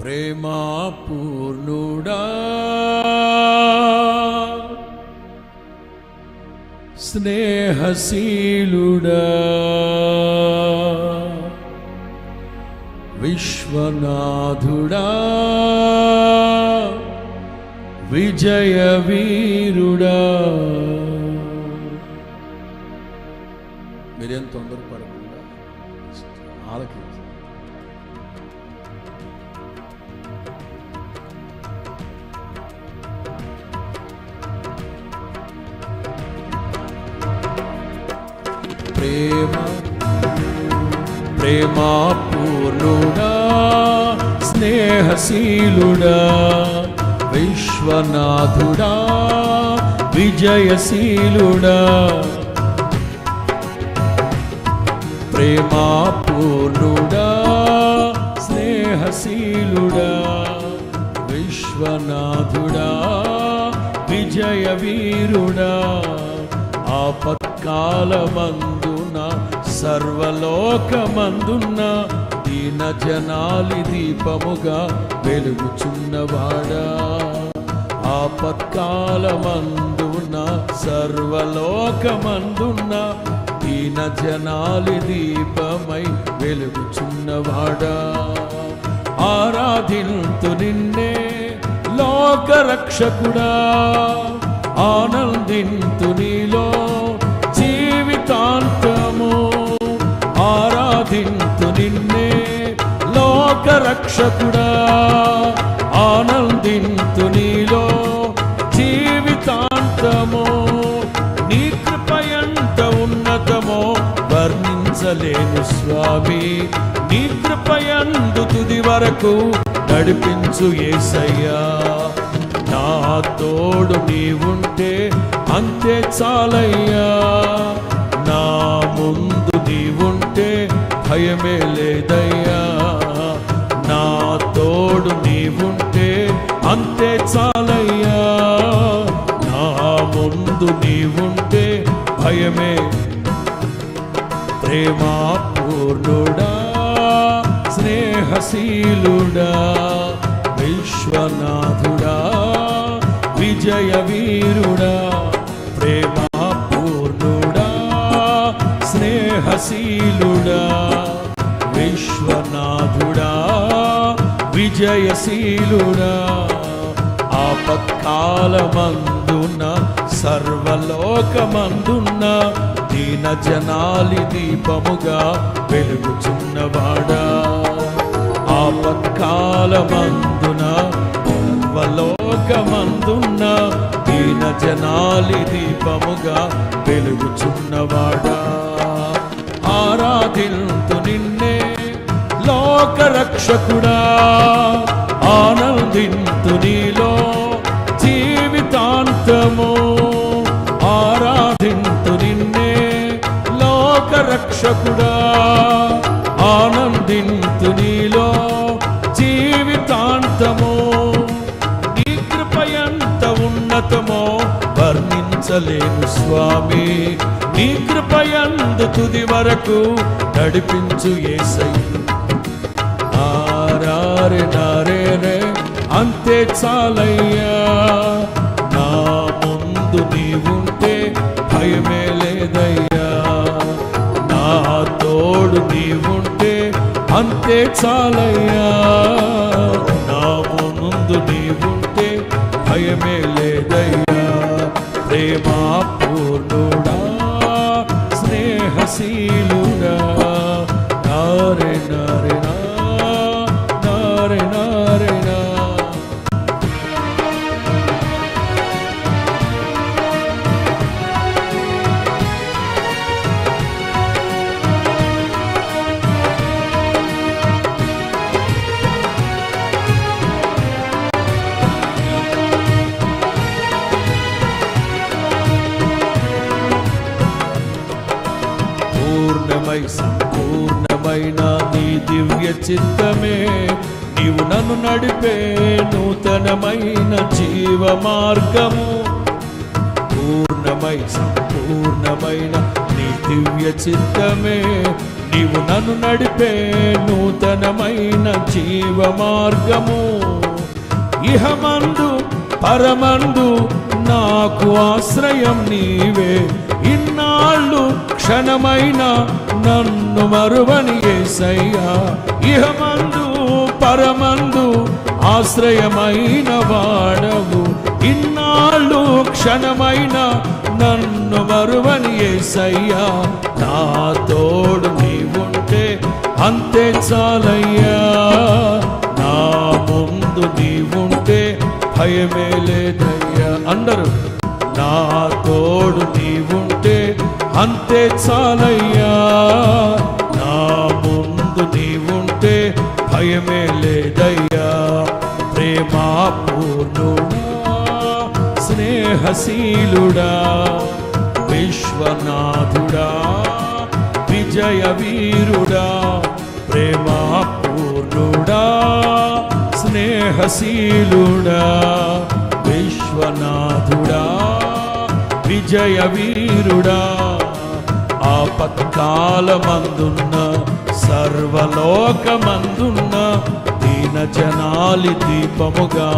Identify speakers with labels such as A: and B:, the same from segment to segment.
A: ప్రేమా పూర్ణుడా స్నేహశీలుడా విశ్వనాథుడా విజయవీరుడా. మీరేం తొందరపడకుండా ఆలకించండి. ప్రేమా పూర్ణుడా స్నేహశీలుడా విశ్వనాథుడా విజయశీలుడా. ప్రేమా పూర్ణుడా స్నేహశీలుడా విశ్వనాథుడా విజయవీరుడా. ఆపత్కాలమందున సర్వలోకమందున్న దీన జనాలి దీపముగా వెలుగుచున్నవాడా. ఆపత్కాలమందున సర్వలోకమందున్న దీన జనాలి దీపమై వెలుగుచున్నవాడా. ఆరాధింతు నిన్నే లోకరక్షకుడా, ఆనందింతు నీలో జీవితాంతము. ఆరాధింతు నిన్నే లోకరక్షకుడా, ఆనందింతు నీలో జీవితాంతము. నీ కృప ఎంత ఉన్నతమో వర్ణించలేను స్వామి, నీ కృపయందు తుది వరకు నడిపించు యేసయ్యా. నా తోడు నీవుంటే అంతే చాలయ్యా, నా ముందు నీవుంటే భయమే లేదయ్యా. నా తోడు నీవుంటే అంతే చాలయ్యా, నా ముందు నీవుంటే భయమే. ప్రేమా పూర్ణుడా స్నేహశీలుడా విశ్వనాథుడా విజయవీరుడా. ప్రేమా పూర్ణుడా స్నేహశీలుడా విశ్వనాథుడా విజయశీలుడా. ఆపత్కాలమందున సర్వలోకమందున్న దీన జనాలి దీపముగా వెలుగుచున్నవాడా. ఆపత్కాలమందున సర్వలోకమందున్న దీన జనాలి దీపముగా వెలుగుచున్నవాడా. ఆరాధింతు నిన్నే లోకరక్షకుడా, ఆనందింతు నీలో జీవితాంతము. ఆరాధింతు నిన్నే లోకరక్షకుడా, ఆనందింతు నీలో జీవితాంతము. నీ కృప ఎంత ఉన్నతమో వర్ణించలేను స్వామి, నీ కృపయందు తుది వరకు నడిపించు యేసయ్యా. నారే నారే రే అంతే చాలయ్యా, నా ముందు నీవుంటే భయమే లేదయ్యా. నా తోడు నీవుంటే అంతే చాలయ్యా, నా ముందు నీవుంటే భయమే లేదయ్యా. ప్రేమా పూర్ణుడా స్నేహశీలుడా నారే నారే నారే నారే నా. సంపూర్ణమైన నీ దివ్య చిత్తమే నీవు నన్ను నడిపే నూతనమైన జీవ మార్గము. పూర్ణమై సంపూర్ణమైన నీ దివ్య చిత్తమే నీవు నన్ను నడిపే నూతనమైన జీవ మార్గము. ఇహమందు పరమందు నాకు ఆశ్రయం నీవే. ఇన్నాళ్ళు క్షణమైన నన్ను మరువని యేసయ్యా. ఇహమందు పరమందు ఆశ్రయమైన వాడవు. ఇన్నాళ్ళు క్షణమైన నన్ను మరువని యేసయ్యా. నా తోడు నీవుంటే అంతే చాలయ్యా. నా ముందు నీవుంటే భయమే లేదయ్యా. అందరూ నా తోడు నీవుంటే అంతే చాలయ్యా. నా ముందు నీవుంటే భయమే లేదయ్యా. ప్రేమాపూర్ణుడా, స్నేహశీలుడా, విశ్వనాథుడా, విజయ వీరుడా. ప్రేమాపూర్ణుడా, స్నేహశీలుడా, విశ్వనాథుడా, విజయ వీరుడా. ఆపత్కాలమందున్న సర్వలోకమందున్న దీన జనాలి దీపముగా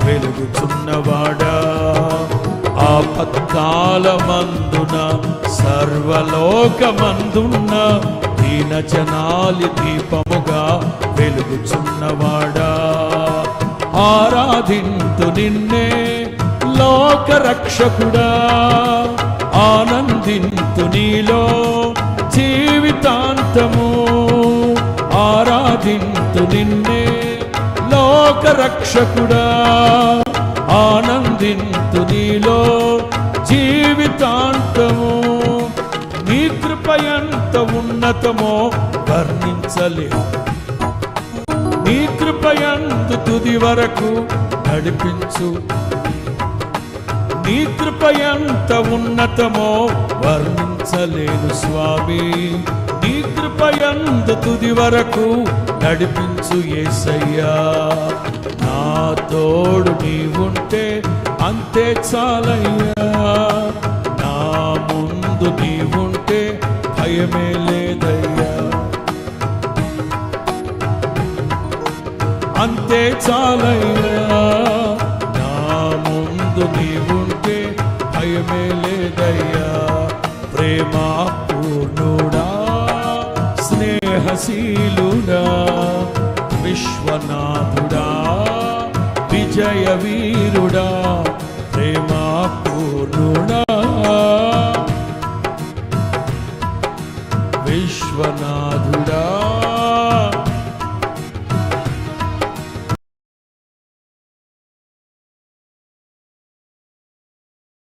A: వెలుగుచున్నవాడా. ఆపత్కాలమందున సర్వలోకమందున్న దీన జనాలి దీపముగా వెలుగుచున్నవాడా. ఆరాధింతు నిన్నే లోక రక్షకుడా. ఆనందింతు నీలో జీవితాంతము. ఆరాధింతు నిన్నే లోక రక్షకుడా. ఆనందింతు నీలో జీవితాంతము. నీ కృప ఎంత ఉన్నతమో వర్ణించలేము. నీ కృప ఎంత తుది వరకు నడిపించు. నీ కృప ఎంత ఉన్నతమో వర్ణించలేను స్వామి. నీ కృప ఎంత తుది వరకు నడిపించు యేసయ్యా. నా తోడు నీవుంటే అంతే చాలయ్యా. నా ముందు నీవుంటే భయమే లేదయ్యా. అంతే చాలయ్యా. నా ముందు నీవుంటే భయమే లేదయ్యా. ప్రేమాపూర్ణుడా, స్నేహశీలుడా,